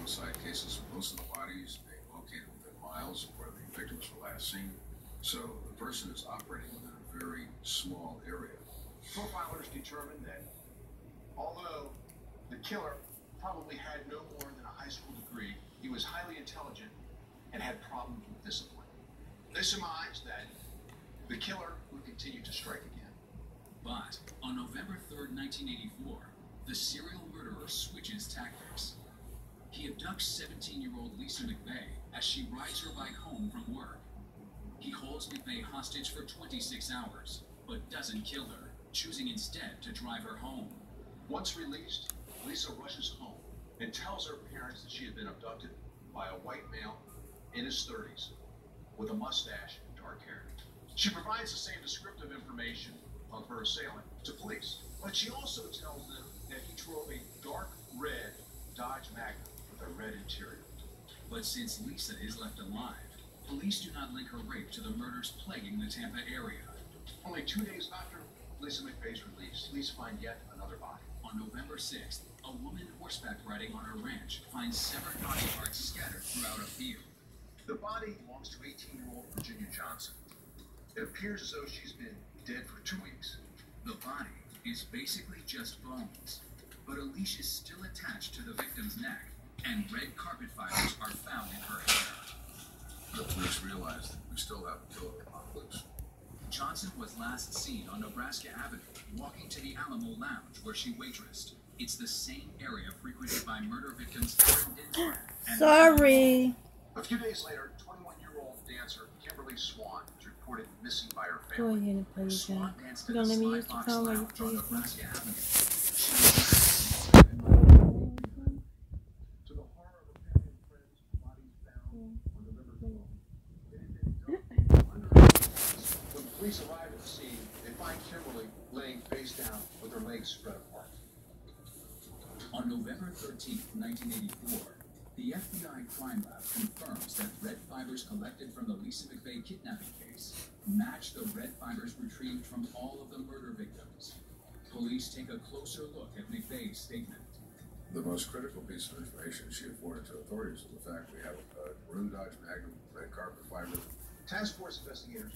homicide cases, most of the bodies being located within miles of where the victims were last seen. So the person is operating within a very small area. Profilers determined that although the killer probably had no more than a high school degree, he was highly intelligent and had problems with discipline. They surmised that the killer would continue to strike again. But on November 3rd, 1984, the serial murderer switches tactics. He abducts 17-year-old Lisa McVeigh as she rides her bike home from work. He holds McVeigh hostage for 26 hours, but doesn't kill her, choosing instead to drive her home. Once released, Lisa rushes home and tells her parents that she had been abducted by a white male in his 30s with a mustache and dark hair. She provides the same descriptive information of her assailant to police, but she also tells them that he drove a dark red Dodge Magnum with a red interior. But since Lisa is left alive, police do not link her rape to the murders plaguing the Tampa area. Only 2 days after Lisa McVeigh's release, police find yet another body. On November 6th, a woman horseback riding on her ranch finds severed body parts scattered throughout a field. The body belongs to 18-year-old Virginia Johnson. It appears as though she's been dead for 2 weeks. The body is basically just bones, but a leash is still attached to the victim's neck, and red carpet fibers are found in her hair. The police realized that we still have a killer on loose. Johnson was last seen on Nebraska Avenue, walking to the Alamo Lounge where she waitressed. It's the same area frequented by murder victims Aaron Dinsmore and Sorry. A few days later, 21-year-old dancer Kimberly Swan was reported missing by her Go family. ahead and play your game. Swan danced You at gonna the let me use Sly the Fox phone while you Lounge on play? Nebraska Avenue. To the horror of the family and friends, bodies found on November 12th. It had been dumped under the grass. When the police arrive at the scene, they find Kimberly laying face down with her legs spread apart. On November 13th, 1984, the FBI crime lab confirms that red fibers collected from the Lisa McVeigh kidnapping case match the red fibers retrieved from all of the murder victims. Police take a closer look at McVeigh's statement. The most critical piece of information she afforded to authorities is the fact we have a maroon Dodge Magnum, red carpet fiber. Task force investigators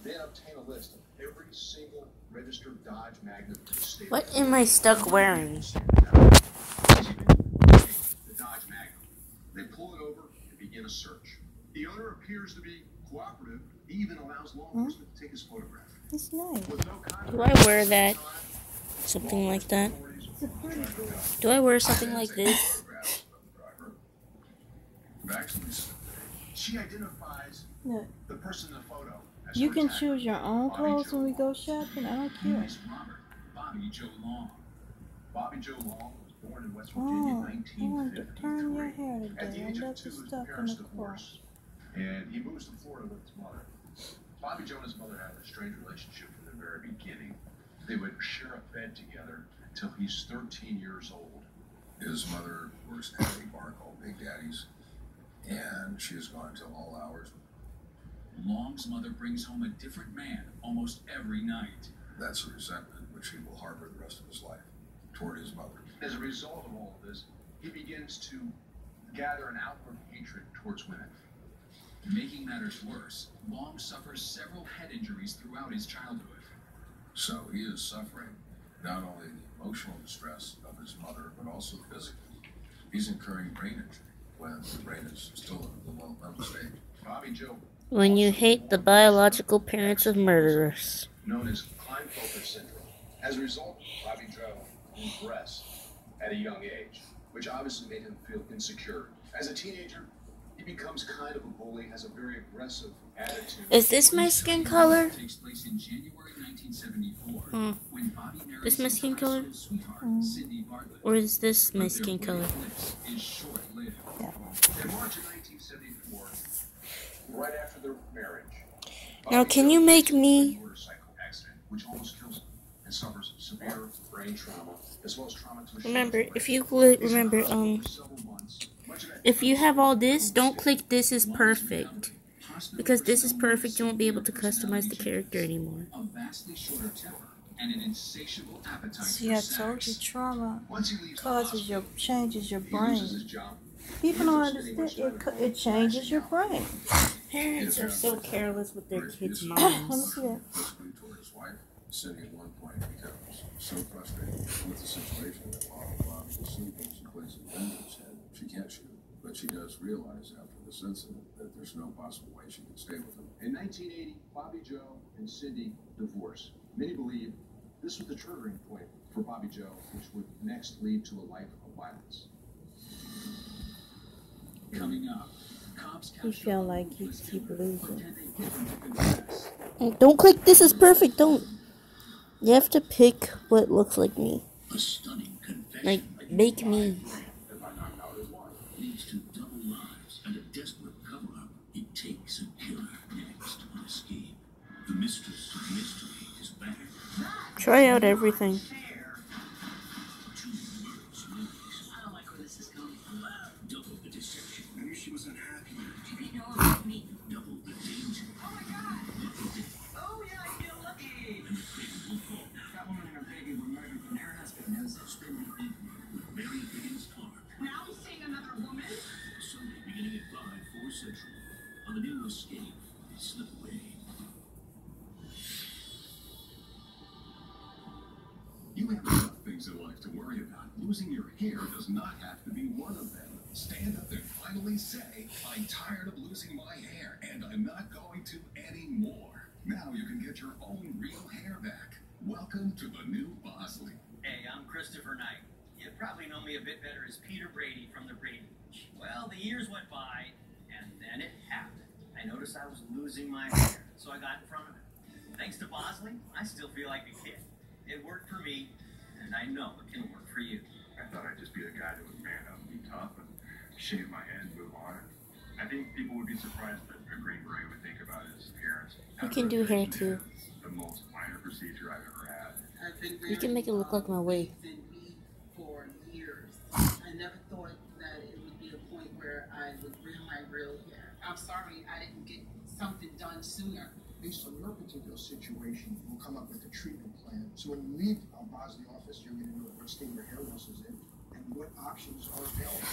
then obtain a list of every single registered Dodge Magnum in the state. What am I stuck wearing? The Dodge Magnum. They pull it over and begin a search. The owner appears to be cooperative. He even allows law enforcement to take his photograph. It's nice. With no contact, Do I wear that? Something like that? Do I wear something like this? she identifies Look. the person in the photo as You her can attacker, choose your own Bobby clothes Joe when we Long. go shopping. I don't care. Miss Robert, Bobby Joe Long. Bobby Joe Long was born in West Virginia in Oh, I wanted to turn your 1953. hair At the today. I age of left 2, the his stuff in parents the car. divorced, and he moves to Florida with his mother. Bobby Joe and his mother had a strange relationship from the very beginning. They would share a bed together until he's 13 years old. His mother works at a bar called Big Daddy's, and she is gone until all hours. Long's mother brings home a different man almost every night. That's a resentment which he will harbor the rest of his life toward his mother. As a result of all of this, he begins to gather an outward hatred towards women. Making matters worse, Long suffers several head injuries throughout his childhood. So he is suffering not only the emotional distress of his mother, but also physically. He's incurring brain injury when the brain is still in the developmental stage. Bobby Joe, When you hate the biological parents of murderers. known as Klinefelter syndrome. As a result, Bobby Joe grew breasts at a young age, which obviously made him feel insecure. As a teenager, he becomes kind of a bully, has a very aggressive attitude. Is this my skin color? Takes place in January 1974, when Bobby marries This my his skin high color? school sweetheart, Cindy Bartlett. Or is this my But their skin wedding color? bliss is short-lived. In March of 1974, right after their marriage, Now, can you make me... motorcycle accident, which almost kills him, and suffers severe brain trauma, as well as trauma to his Remember, shoulder. if you would remember, For several months, much of that if you have all this, don't click this is perfect. Because this is perfect, you won't be able to customize the character anymore. A vastly shorter temper and an insatiable appetite See, for I told you, sex. trauma once he leaves the changes your he loses his brain. job People don't understand. It changes your brain. Parents are so careless with their kids' Let me minds. see that. Physically toward his wife, Cindy at one point becomes so frustrated with the situation that while Bob is sleeping, she places a gun to his head. She can't shoot him, but she does realize after this incident that there's no possible way she can stay with him. In 1980, Bobby Joe and Cindy divorced. Many believe this was the triggering point for Bobby Joe, which would next lead to a life of violence. Coming up, cops You capture feel a like you hopeless keep killer, losing. but can they get him to confess? Don't click this is perfect. Don't. You have to pick what looks like me. A stunning confession Like, make me. leads to double lives and a desperate cover-up. It takes a killer next to escape. The mistress of mystery is back. Try out everything. Two murders movies. I don't like where this is going. Double the deception. Maybe she was unhappy. You know about me. Double the danger. Oh my god! Oh yeah, I feel lucky! And the fatal fall. That woman and her baby were murdered and her husband knows they're spending the evening with Mary Higgins Clark. Now he's seeing another woman? Sunday beginning at 5, 4 Central. On the new Escape, Slip Away. You have enough things in life to worry about. Losing your hair does not have to be one of them. Stand up and finally say, I'm tired of losing my hair, and I'm not going to anymore. Now you can get your own real hair back. Welcome to the new Bosley. Hey, I'm Christopher Knight. You probably know me a bit better as Peter Brady from the Brady Bunch. Well, the years went by, and then it happened. I noticed I was losing my hair, so I got in front of it. Thanks to Bosley, I still feel like a kid. It worked for me, and I know it can work for you. I thought I'd just be the guy that would man up and be tough and shave my head and move on. I think people would be surprised that a Green Beret would think about his appearance. You can do hair too. The most minor procedure I've ever had. I've been You can make it look like my wig. in me for years. I never thought that it would be a point where I would bring my real hair. I'm sorry I didn't get something done sooner. Based on your particular situation, we'll come up with a treatment plan. So when you leave our Bosley office, you're going to know what state your hair loss is in and what options are available.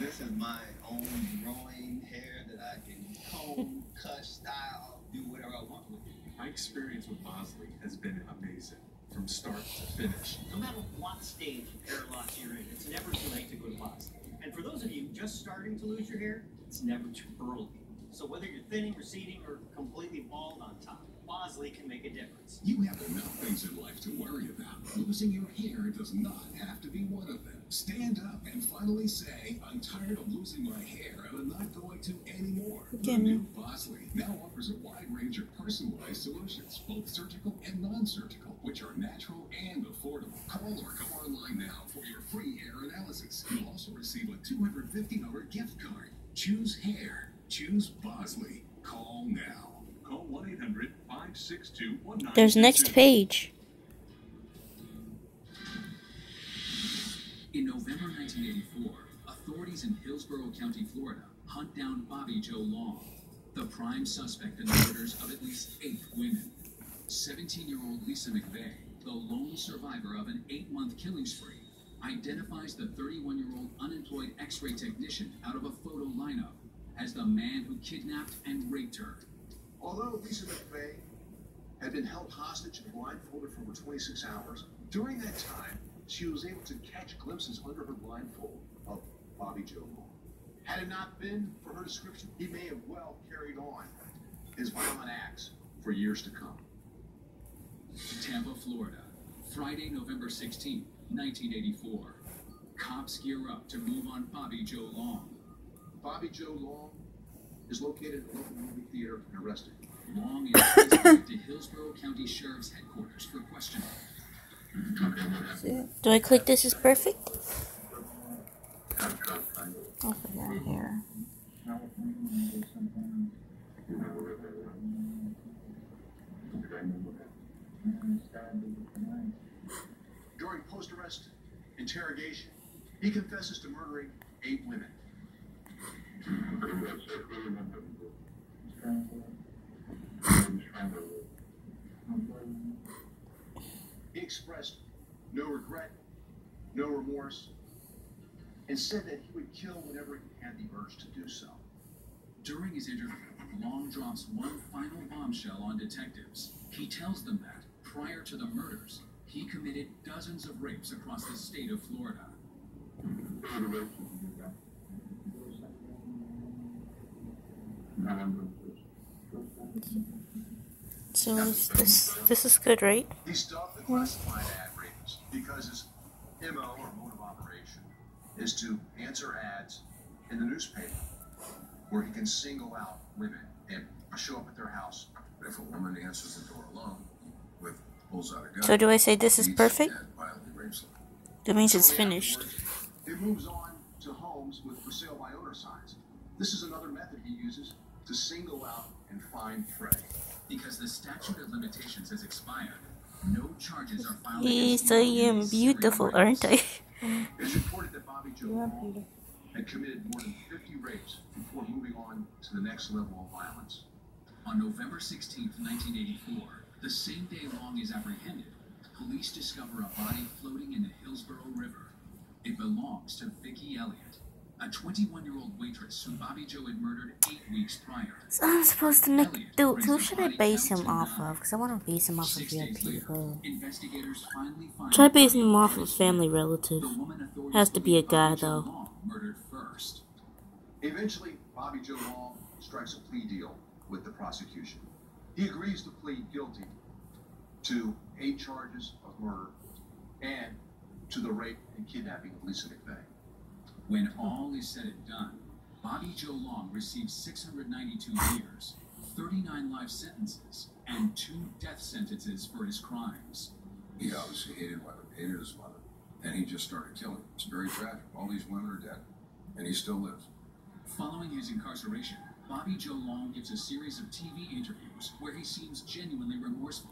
This is my own growing hair that I can comb, cut, style, do whatever I want with it. My experience with Bosley has been amazing, from start to finish. No matter what stage of hair loss you're in, it's never too late to go to Bosley. And for those of you just starting to lose your hair, it's never too early. So whether you're thinning, receding, or completely bald on top, Bosley can make a difference. You have enough things in life to worry about. Losing your hair does not have to be one of them. Stand up and finally say, I'm tired of losing my hair and I'm not going to anymore. The new Bosley now offers a wide range of personalized solutions, both surgical and non-surgical, which are natural and affordable. Call or go online now for your free hair analysis. You'll also receive a $250 gift card. Choose hair. Choose Bosley. Call now. Call 1-800-562-1922. There's next page. In November 1984, authorities in Hillsborough County, Florida, hunt down Bobby Joe Long, the prime suspect in the murders of at least 8 women. 17-year-old Lisa McVeigh, the lone survivor of an 8-month killing spree, identifies the 31-year-old unemployed X-ray technician out of a photo lineup as the man who kidnapped and raped her. Although Lisa McVeigh had been held hostage and blindfolded for over 26 hours, during that time, she was able to catch glimpses under her blindfold of Bobby Joe Long. Had it not been for her description, he may have well carried on his violent acts for years to come. Tampa, Florida, Friday, November 16, 1984. Cops gear up to move on Bobby Joe Long. Bobby Joe Long is located at a local movie theater and arrested. Long is taken to Hillsborough County Sheriff's Headquarters for questioning. Do I click this is perfect? Oh, for that hair. During post-arrest interrogation, he confesses to murdering 8 women. He expressed no regret, no remorse, and said that he would kill whenever he had the urge to do so. During his interview, Long drops one final bombshell on detectives. He tells them that, prior to the murders, he committed dozens of rapes across the state of Florida. So this is good, right? He stopped the classified ad ratings because his MO, or mode of operation, is to answer ads in the newspaper where he can single out women and show up at their house. If a woman answers the door alone, pulls out a gun. So do I say this is perfect? Violently rapes them. That means it's finished. It moves on to homes with for sale by owner signs. This is another method he uses to single out and find prey. Because the statute of limitations has expired, no charges are filed. Yes, I am beautiful, aren't I? It's reported that Bobby Joe Long had committed more than 50 rapes before moving on to the next level of violence. On November 16, 1984, the same day Long is apprehended, police discover a body floating in the Hillsborough River. It belongs to Vicki Elliott, a 21-year-old waitress who Bobby Joe had murdered 8 weeks prior. So I'm supposed to make... Dude, who should I base him off of? Because I want to base him off of real people. Investigators finally find Try basing him off of a family relative. Has to be a guy, though. Murdered first. Eventually, Bobby Joe Long strikes a plea deal with the prosecution. He agrees to plead guilty to 8 charges of murder and to the rape and kidnapping of Lisa McVeigh. When all is said and done, Bobby Joe Long received 692 years, 39 life sentences, and 2 death sentences for his crimes. He obviously hated women, hated his mother, and he just started killing. It's very tragic. All these women are dead, and he still lives. Following his incarceration, Bobby Joe Long gives a series of TV interviews where he seems genuinely remorseful,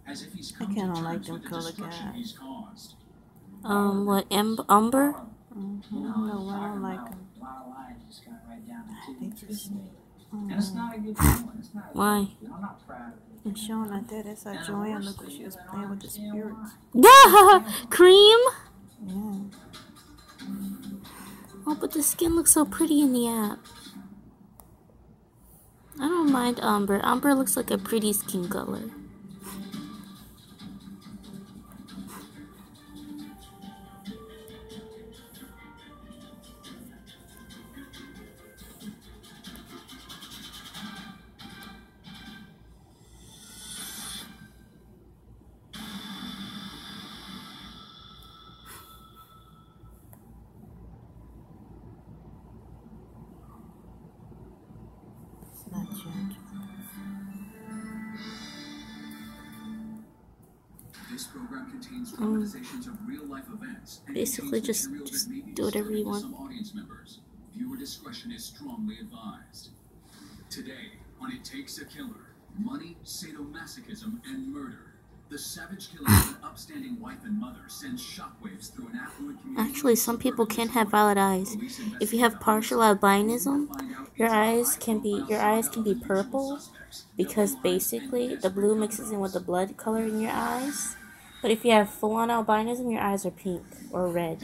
as if he's come to terms with the destruction he's caused. What, Umber? No, I don't like him. A lot of lies just got right down to think it's me. And it's not a good feeling. It's not. Why? I'm not proud of it. And showing like that, that's how Joanne looked when she was playing with the spirits. Cream? Yeah. Oh, but the skin looks so pretty in the app. I don't mind Umber. Umber looks like a pretty skin color. This program contains dramatizations of real-life events and basically just do whatever you want. Some audience members. Viewer discretion is strongly advised. Today, on It Takes a Killer, money, sadomasochism, and murder. The savage killer of an upstanding wife and mother sends shockwaves through an affluent community. Actually, some people can have violet eyes. If you have partial albinism, your eyes can be purple because basically the blue mixes in with the blood color in your eyes. But if you have full-on albinism, your eyes are pink or red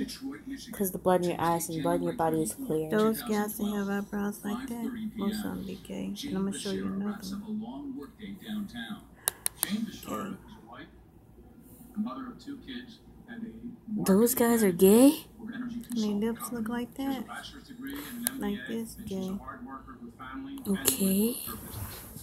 because the blood in your eyes and the blood in your body is clear. Those guys that have eyebrows like that, most of them be gay. And I'm going to show you another one. Okay. Mother of 2 kids and Those guys are gay? Their lips look like that. Like this, gay. Okay.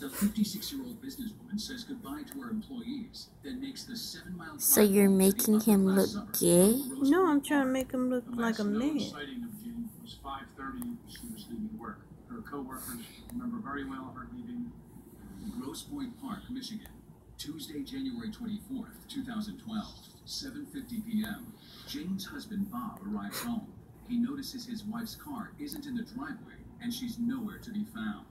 The 56-year-old businesswoman says goodbye to her employees, then makes the 7-mile. So you're making him look gay? No, I'm trying to make him look like a man. Sighting of Jane was 5:30. She was leaving work. Her co-workers remember very well her leaving Grosse Pointe Park, Michigan. Tuesday, January 24th, 2012, 7:50 p.m. Jane's husband, Bob, arrives home. He notices his wife's car isn't in the driveway, and she's nowhere to be found.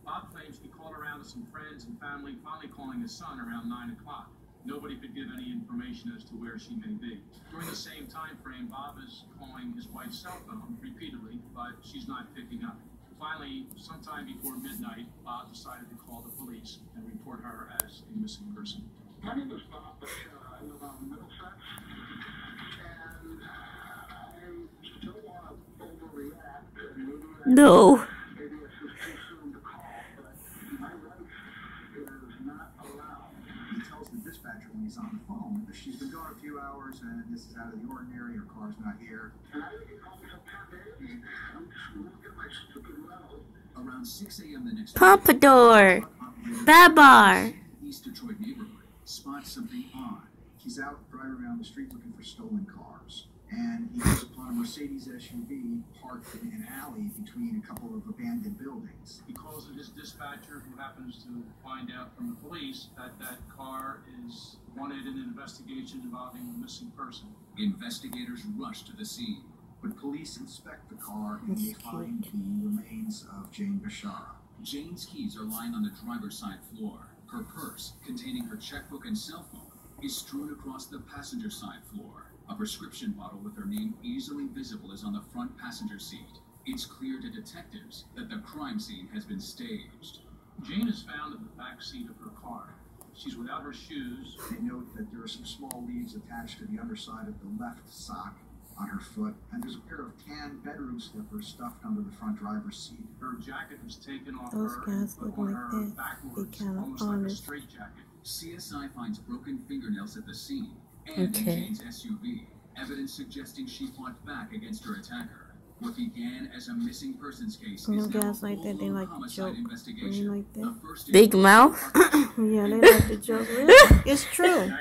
Bob claims he called around to some friends and family, finally calling his son around 9 o'clock. Nobody could give any information as to where she may be. During the same time frame, Bob is calling his wife's cell phone repeatedly, but she's not picking up. Finally, sometime before midnight, Bob decided to call the police and report her as a missing person. My name is Bob. I live on Middlesex, and I still want to No. He tells the dispatcher when he's on the phone that she's been gone a few hours and this is out of the ordinary, her car's not here. Around 6 a.m. the next Pompadour. Babar. East Detroit neighborhood spots something odd. He's out driving around the street looking for stolen cars. And he comes upon a Mercedes SUV parked in an alley between a couple of abandoned buildings. He calls his dispatcher, who happens to find out from the police that that car is wanted in an investigation involving a missing person. Investigators rush to the scene. But police inspect the car and they find the remains of Jane Bashara. Jane's keys are lying on the driver's side floor. Her purse, containing her checkbook and cell phone, is strewn across the passenger side floor. A prescription bottle with her name easily visible is on the front passenger seat. It's clear to detectives that the crime scene has been staged. Jane is found in the back seat of her car. She's without her shoes. They note that there are some small leaves attached to the underside of the left sock on her foot, and there's a pair of tan bedroom slippers stuffed under the front driver's seat. Her jacket was taken off Those her guys and look put on like her that. backwards, They kind of almost like a honest. straitjacket. CSI finds broken fingernails at the scene and in Jane's SUV, evidence suggesting she fought back against her attacker. What began as a missing persons case is now guys a like that, they full-blown like to homicide joke. investigation. You like that? The first Big mouth. Yeah, they like to joke. Really? It's true.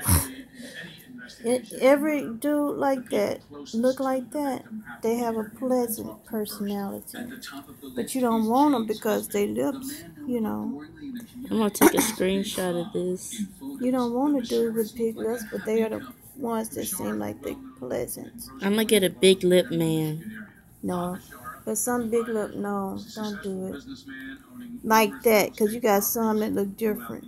Every dude like that, look like that, they have a pleasant personality. But you don't want them because they lips, you know. I'm gonna take a screenshot of this. You don't want to do with big lips, but they are the ones that seem like they're pleasant. I'm gonna get a big lip man. No. But some big lip, no, don't do it. Like that, because you got some that look different.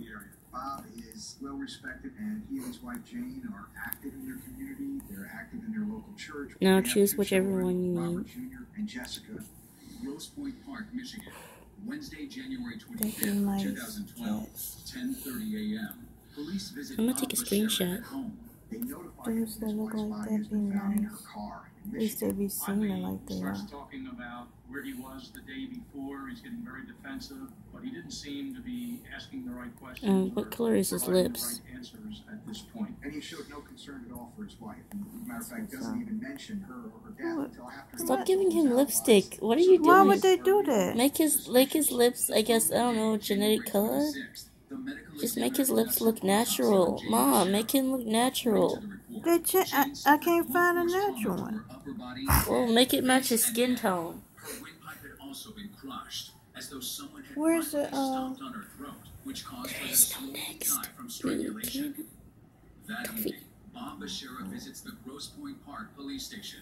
Bob is well respected, and he and his wife Jane are active in their community. They're active in their local church. Now choose whichever one you Robert need. Jr. and Jessica. Grosse Pointe Park, Michigan. Wednesday, January They 25th, nice 2012, 10:30 a.m. Police visit I'm gonna take a Bob Bashara screenshot. at home. They notify him Dudes that that his look wife's like body that has be been found in her nice. car in At least they Michigan. be seeming like they are. Starts talking about where he was the day before. He's getting very defensive, but he didn't seem to be asking the right questions. What or color is his providing lips? The right answers at this point. And he showed no concern at all for his wife. And, as a matter of fact, doesn't even mention her or her death until after. Stop giving him lipstick. What are you doing? Why would they do that? Make his lips, I guess, I don't know, genetic color? Just make his lips look natural. Mom, make him look natural. I can't find a natural one. Well, make it match his skin tone. Her windpipe had also been crushed, as though someone had Where's the, stomped on her throat, which caused her to slowly die from strangulation. That evening, Bob Bashara visits the Grosse Pointe Park police station.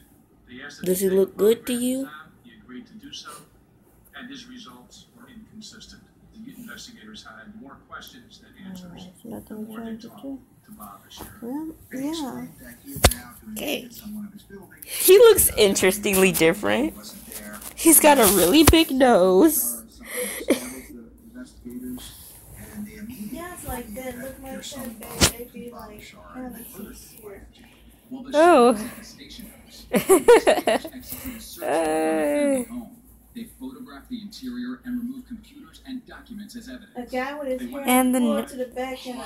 They asked Does he look good to you? He agreed to do so, and his results were inconsistent. The investigators had more questions than answers. The more they talked to Bob Bashara. Well, yeah. Okay. He looks interestingly different. He's got a really big nose. Yeah, it's like that. Look like that. They be like, here. Oh. They photographed the interior and removed computers and documents as evidence. A guy with his hair And the pulled to the back and a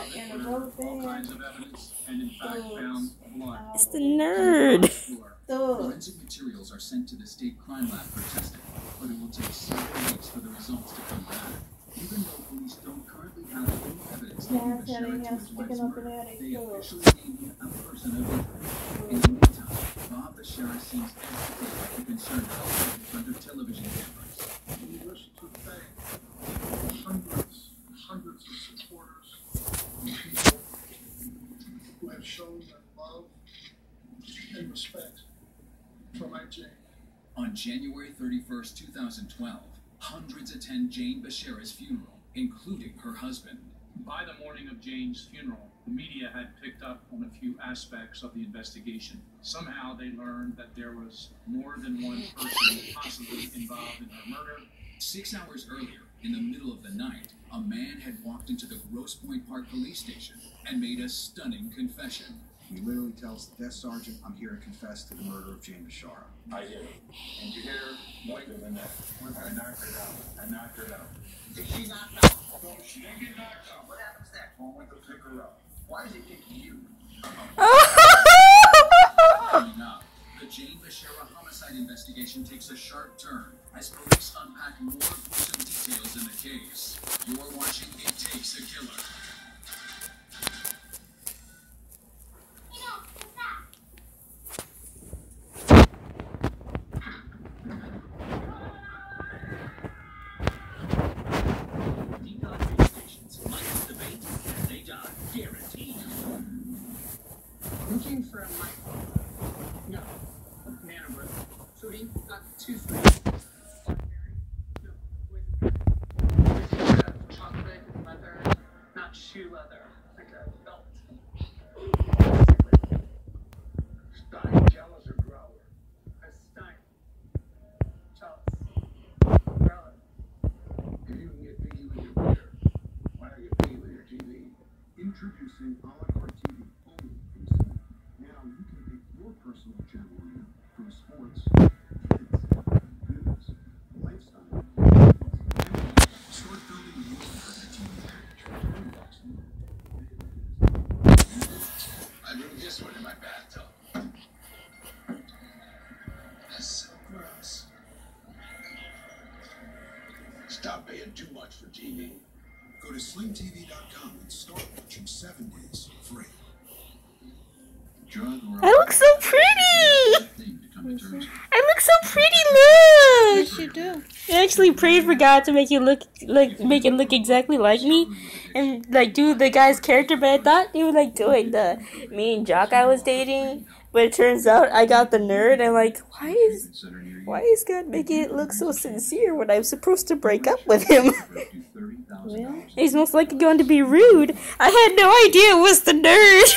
rubber All band. kinds of evidence, and in fact found blood. It's the nerd. Forensic materials are sent to the state crime lab for testing, but it will take several weeks for the results to come back. Even though police don't currently have any evidence linking Bashara to his wife's murder, they officially named him a person of interest. In the meantime, Bob Bashara seems absolutely concerned about what in front of television cameras. We listen to the fact hundreds of supporters and people who have shown their love and respect for my Jane. On January 31st, 2012, hundreds attend Jane Bashara's funeral, including her husband. By the morning of Jane's funeral, the media had picked up on a few aspects of the investigation. Somehow they learned that there was more than one person possibly involved in her murder. 6 hours earlier, in the middle of the night, a man had walked into the Grosse Pointe Park police station and made a stunning confession. He literally tells the desk sergeant, "I'm here to confess to the murder of Jane Bashara." I hit her. And you hit her whiter than that. I knocked her down. I knocked her down. Did she knock out? No, she didn't get knocked out. What happens next? I went to pick her up. Why is it picking you? Coming up, the Jane Bashara homicide investigation takes a sharp turn as police unpack more gruesome details in the case. You're watching It Takes a Killer. Looking for a microphone. No. Banana bread. Fruity? Got 2 fruits. Blackberry? No. With chocolate and leather. Not shoe leather. Like a belt. Stein, jealous or growler? A Stein. Chalice. Umbrella. If you can get piggy with your beer, why not get piggy with your TV? Introducing a la carte TV only from Sony. Now you can pick your personal channel in from sports, kids, news, lifestyle. Start building your perfect TV package for $20 I moved this one in my bathtub. That's so gross. Stop paying too much for TV. Go to slingtv.com and start watching 7 days free. I look so pretty! I look so pretty, look! Yes, you do. I actually prayed for God to make it look exactly like me, and like do the guy's character, but I thought he was like doing the mean jock I was dating. But it turns out I got the nerd. I'm like, why is God making it look so sincere when I'm supposed to break up with him? Well, He's most likely going to be rude. I had no idea it was the nerd.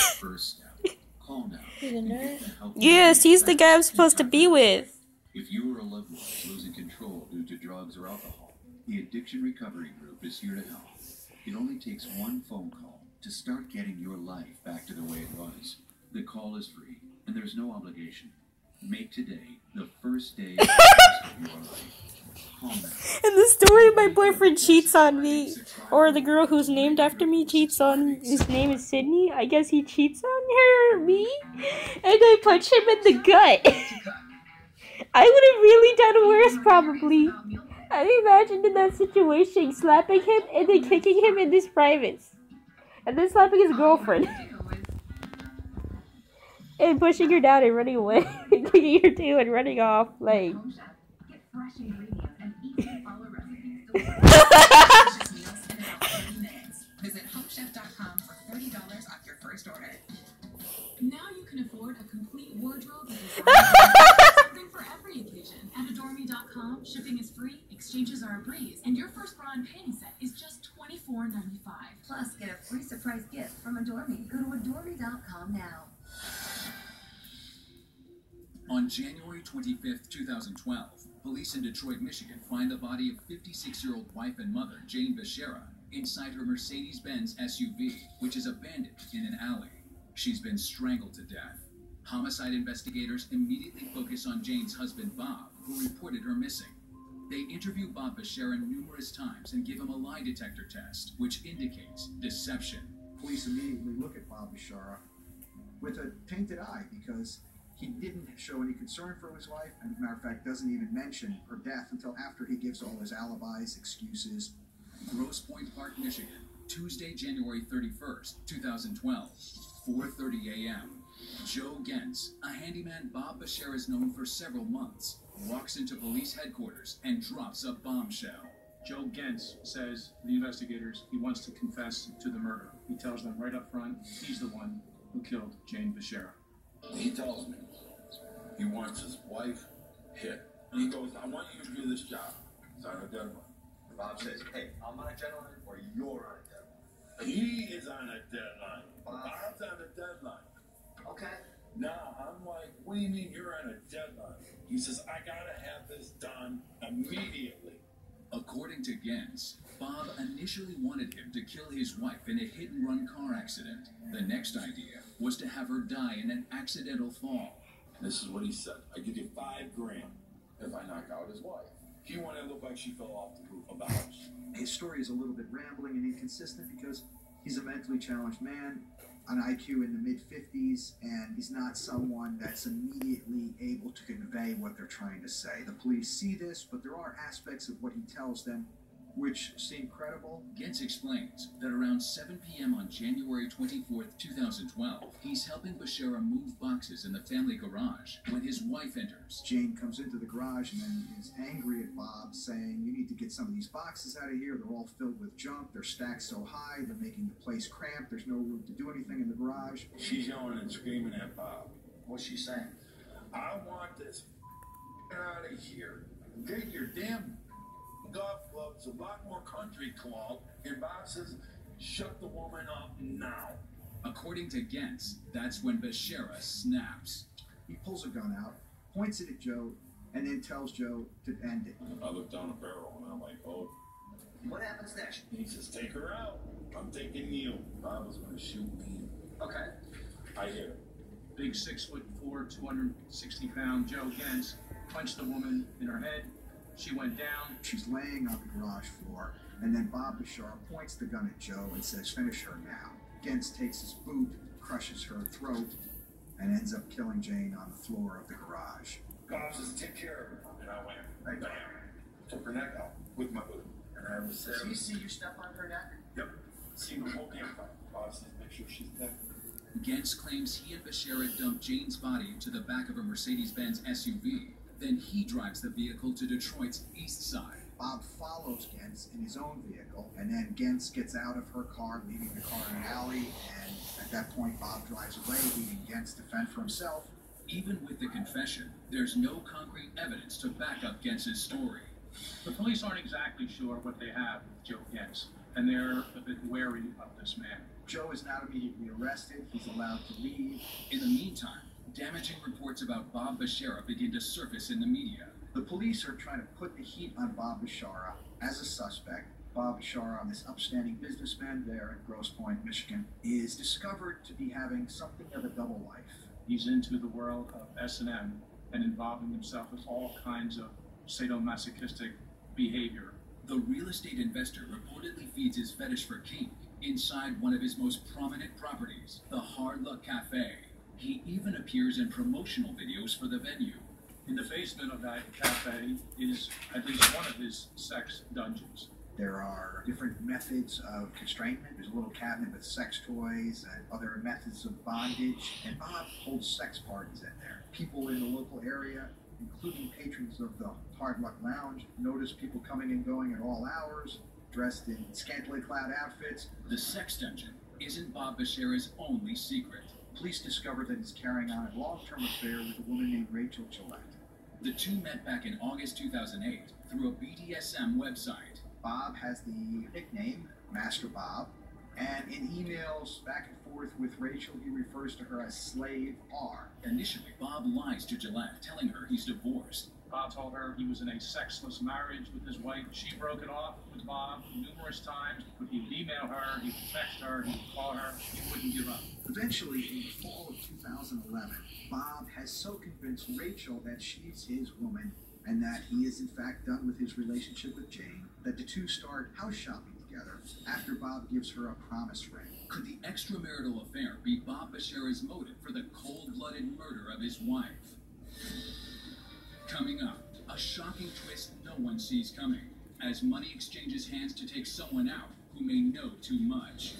he's a nerd. Yes, he's the guy I'm supposed to be with. If you or a loved one is losing control due to drugs or alcohol, the Addiction Recovery Group is here to help. It only takes one phone call to start getting your life back to the way it was. The call is free, and there's no obligation. Make today the first day of your life. Call now. In the story, my boyfriend cheats on me. Or the girl who's named after me cheats on... His name is Sydney. I guess he cheats on her or me. And I punch him in the gut. I would have really done worse, probably. I imagined in that situation, slapping him and then kicking him in his privates. And then slapping his girlfriend. And pushing her down and running away. And kicking her too and running off. Like... Get fresh ingredients and easy to follow recipes delicious meals in about 30 minutes. Visit homechef.com for $30 off your first order. Now you can afford a complete wardrobe and something for every occasion. At adoreme.com, shipping is free, exchanges are a breeze, and your first bra and panty set is just $24.95. Plus, get a free surprise gift from Adore Me. Go to adoreme.com now. On January 25th, 2012, police in Detroit, Michigan find the body of 56-year-old wife and mother, Jane Bashara, inside her Mercedes-Benz SUV, which is abandoned in an alley. She's been strangled to death. Homicide investigators immediately focus on Jane's husband, Bob, who reported her missing. They interview Bob Bashara numerous times and give him a lie detector test, which indicates deception. Police immediately look at Bob Bashara with a tainted eye because he didn't show any concern for his wife, and as a matter of fact, doesn't even mention her death until after he gives all his alibis, excuses. Grosse Pointe Park, Michigan, Tuesday, January 31st, 2012, 4:30 a.m. Joe Gentz, a handyman Bob Bashara has known for several months, walks into police headquarters and drops a bombshell. Joe Gentz says to the investigators he wants to confess to the murder. He tells them right up front he's the one who killed Jane Bashara. He tells me he wants his wife hit. And he goes, I want you to do this job. It's on a deadline. Bob says, hey, I'm on a deadline or you're on a deadline. He is on a deadline. Bob's on a deadline. Okay. Now, I'm like, what do you mean you're on a deadline? He says, I gotta have this done immediately. According to Gentz, Bob initially wanted him to kill his wife in a hit-and-run car accident. The next idea was to have her die in an accidental fall. This is what he said. I give you $5 grand if I knock out his wife. He wanted to look like she fell off the roof of the house. His story is a little bit rambling and inconsistent because he's a mentally challenged man, an IQ in the mid-50s, and he's not someone that's immediately able to convey what they're trying to say. The police see this, but there are aspects of what he tells them which seem credible. Gentz explains that around 7 p.m. on January 24th, 2012, he's helping Bashara move boxes in the family garage when his wife enters. Jane comes into the garage and then is angry at Bob, saying, "You need to get some of these boxes out of here. They're all filled with junk. They're stacked so high. They're making the place cramped. There's no room to do anything in the garage." She's yelling and screaming at Bob. What's she saying? I want this out of here. Get your damn golf clubs, a lot more country club, and Bob says, shut the woman up now. According to Gentz, that's when Bashara snaps. He pulls a gun out, points it at Joe, and then tells Joe to end it. I look down a barrel and I'm like, oh. What happens next? He says, take her out. I'm taking you. Bob was going to shoot me. Okay. I hear it. Big 6'4", 260-pound Joe Gentz punched the woman in her head. She went down. She's laying on the garage floor, and then Bob Bashara points the gun at Joe and says, finish her now. Gentz takes his boot, crushes her throat, and ends up killing Jane on the floor of the garage. Bob says, take care of her. And I went, right bam. Took her neck out with my boot. And I was Does he see you step on her neck? Yep. Seen the whole damn fight. Bob says, make sure she's dead. Gentz claims he and Bashara dumped Jane's body to the back of a Mercedes-Benz SUV. Then he drives the vehicle to Detroit's east side. Bob follows Gentz in his own vehicle, and then Gentz gets out of her car, leaving the car in an alley, and at that point Bob drives away, leaving Gentz to fend for himself. Even with the confession, there's no concrete evidence to back up Gentz's story. The police aren't exactly sure what they have with Joe Gentz, and they're a bit wary of this man. Joe is not immediately arrested. He's allowed to leave. In the meantime, damaging reports about Bob Bashara begin to surface in the media. The police are trying to put the heat on Bob Bashara as a suspect. Bob Bashara, this upstanding businessman there in Grosse Pointe, Michigan, is discovered to be having something of a double life. He's into the world of S&M and involving himself with all kinds of sadomasochistic behavior. The real estate investor reportedly feeds his fetish for kink inside one of his most prominent properties, the Hard Luck Cafe. He even appears in promotional videos for the venue. In the basement of that cafe is at least one of his sex dungeons. There are different methods of constrainment. There's a little cabinet with sex toys and other methods of bondage. And Bob holds sex parties in there. People in the local area, including patrons of the Hard Luck Lounge, notice people coming and going at all hours, dressed in scantily clad outfits. The sex dungeon isn't Bob Bashara's only secret. Police discovered that he's carrying on a long-term affair with a woman named Rachel Gillette. The two met back in August 2008 through a BDSM website. Bob has the nickname Master Bob, and in emails back and forth with Rachel, he refers to her as Slave R. Initially, Bob lies to Gillette, telling her he's divorced. Bob told her he was in a sexless marriage with his wife. She broke it off with Bob numerous times. He would email her, he would text her, he would call her. He wouldn't give up. Eventually, in the fall of 2011, Bob has so convinced Rachel that she's his woman and that he is in fact done with his relationship with Jane, that the two start house shopping together after Bob gives her a promise ring. Could the extramarital affair be Bob Bashara's motive for the cold-blooded murder of his wife? Coming up, a shocking twist no one sees coming, as money exchanges hands to take someone out who may know too much.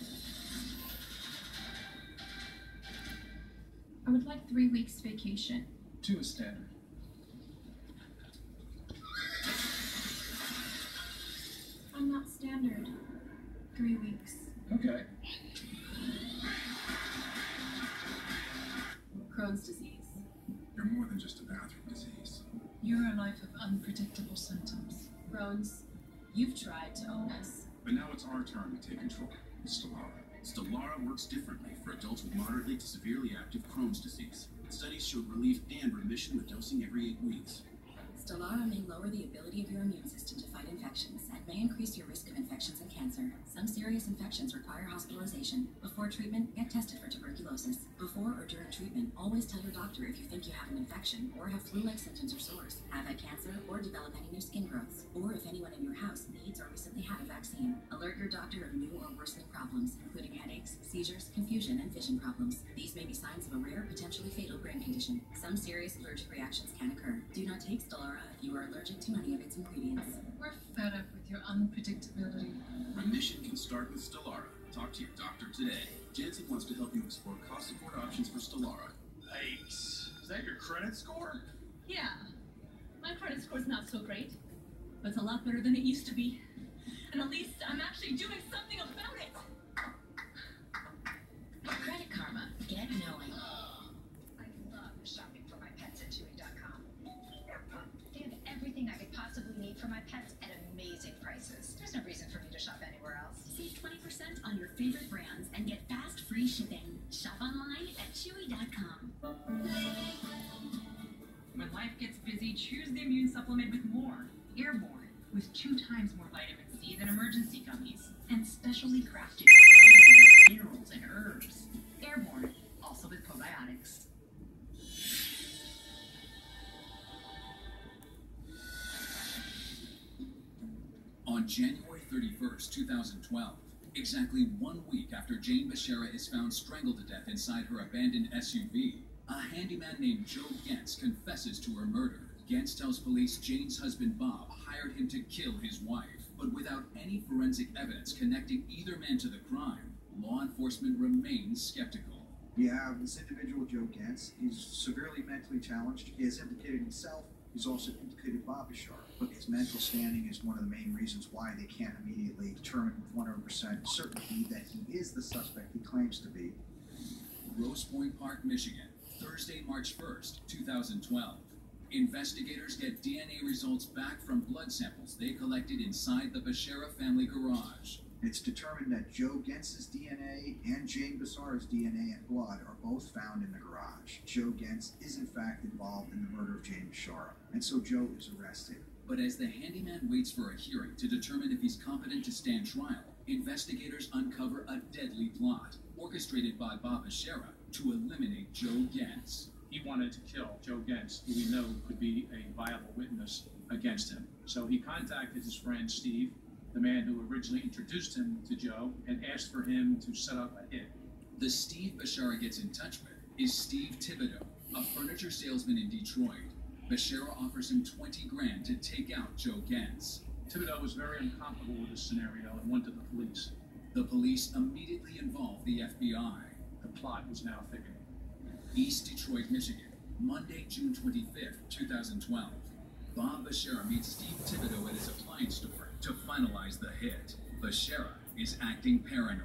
I would like 3 weeks vacation. 2 is standard. I'm not standard. 3 weeks. Okay. Crohn's disease. You're more than just a bathroom disease. You're a life of unpredictable symptoms. Crohn's, you've tried to own us. But now it's our turn to take control. Stelara. Stelara works differently for adults with moderately to severely active Crohn's disease. Studies showed relief and remission with dosing every 8 weeks. Stelara may lower the ability of your immune system to fight infections and may increase your risk of infections and cancer. Some serious serious infections require hospitalization. Before treatment, get tested for tuberculosis. Before or during treatment, always tell your doctor if you think you have an infection or have flu-like symptoms or sores, have had cancer, or develop any new skin growths, or if anyone in your house needs or recently had a vaccine. Alert your doctor of new or worsening problems, including headaches, seizures, confusion, and vision problems. These may be signs of a rare, potentially fatal brain condition. Some serious allergic reactions can occur. Do not take Stelara if you are allergic to any of its ingredients. We're fed up with your unpredictability. Remission can start with Stelara. Talk to your doctor today. Janssen wants to help you explore cost support options for Stelara. Yikes. Is that your credit score? Yeah. My credit score's not so great, but it's a lot better than it used to be. And at least I'm actually doing something about it. Credit Karma. Get knowing. I love shopping for my pets at chewy.com. They have everything I could possibly need for my pets at amazing prices. There's no reason for me to shop anywhere else. Save 20% on your favorite brands and get fast free shipping. Shop online at chewy.com. When life gets busy, choose the immune supplement with more. Airborne, with 2 times more vitamin C than emergency gummies, and specially crafted vitamins, minerals, and herbs. Airborne, also with probiotics. On January 31st, 2012, exactly 1 week after Jane Beshara is found strangled to death inside her abandoned SUV, a handyman named Joe Gentz confesses to her murder. Gentz tells police Jane's husband Bob hired him to kill his wife, but without any forensic evidence connecting either man to the crime, law enforcement remains skeptical. You have this individual, Joe Gentz. He's severely mentally challenged. He has implicated himself. He's also implicated Bob Beshara. But his mental standing is one of the main reasons why they can't immediately determine with 100% certainty that he is the suspect he claims to be. Rose Point Park, Michigan, Thursday, March 1st, 2012. Investigators get DNA results back from blood samples they collected inside the Beshara family garage. It's determined that Joe Gentz's DNA and Jane Beshara's DNA and blood are both found in the garage. Joe Gentz is in fact involved in the murder of Jane Beshara, and so Joe is arrested. But as the handyman waits for a hearing to determine if he's competent to stand trial, investigators uncover a deadly plot orchestrated by Bob Beshara to eliminate Joe Gentz. He wanted to kill Joe Gentz, who we know could be a viable witness against him. So he contacted his friend Steve, the man who originally introduced him to Joe, and asked for him to set up a hit. The Steve Beshara gets in touch with is Steve Thibodeau, a furniture salesman in Detroit. Beshara offers him 20 grand to take out Joe Gentz. Thibodeau was very uncomfortable with this scenario and went to the police. The police immediately involved the FBI. The plot was now thickening. East Detroit, Michigan, Monday, June 25th, 2012. Bob Beshara meets Steve Thibodeau at his appliance store to finalize the hit. Beshara is acting paranoid.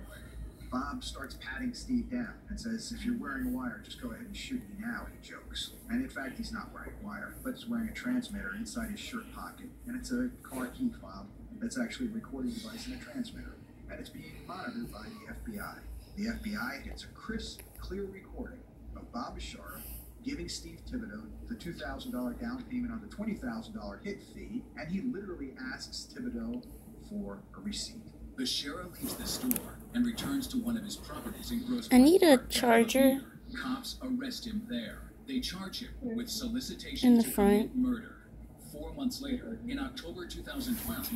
Bob starts patting Steve down and says, if you're wearing a wire, just go ahead and shoot me now, he jokes. And in fact, he's not wearing a wire, but he's wearing a transmitter inside his shirt pocket. And it's a car key fob that's actually a recording device and a transmitter. And it's being monitored by the FBI. The FBI gets a crisp, clear recording of Bob Beshara giving Steve Thibodeau the $2,000 down payment on the $20,000 hit fee, and he literally asks Thibodeau for a receipt. Beshara leaves the store and returns to one of his properties in Grosse I need a Pointe. charger. Cops arrest him there. They charge him with solicitation In the to front. commit murder. 4 months later, in October 2012,